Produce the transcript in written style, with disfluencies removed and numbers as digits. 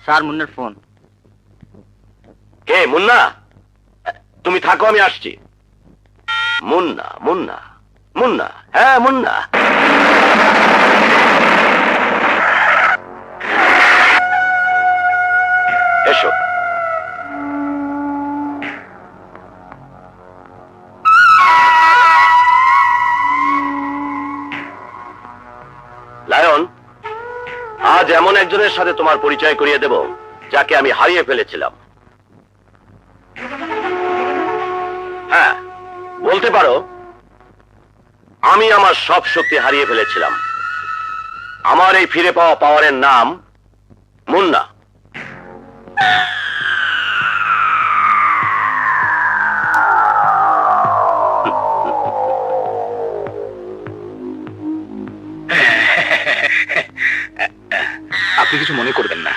Sir, মুন্নার phone. কে মুন্না? তুমি থাকো, আমি আসছি। মুন্না মুন্না মুন্না, হ্যাঁ মুন্না। এসো। লায়ন, আজ এমন একজনের সাথে তোমার পরিচয় করিয়ে দেব যাকে আমি হারিয়ে ফেলেছিলাম। হ্যাঁ, বলতে পারো আমি আমার সব শক্তি হারিয়ে ফেলেছিলাম। আমার এই ফিরে পাওয়া পাওয়ারের নাম মুন্না। আপনি কিছু মনে করবেন না।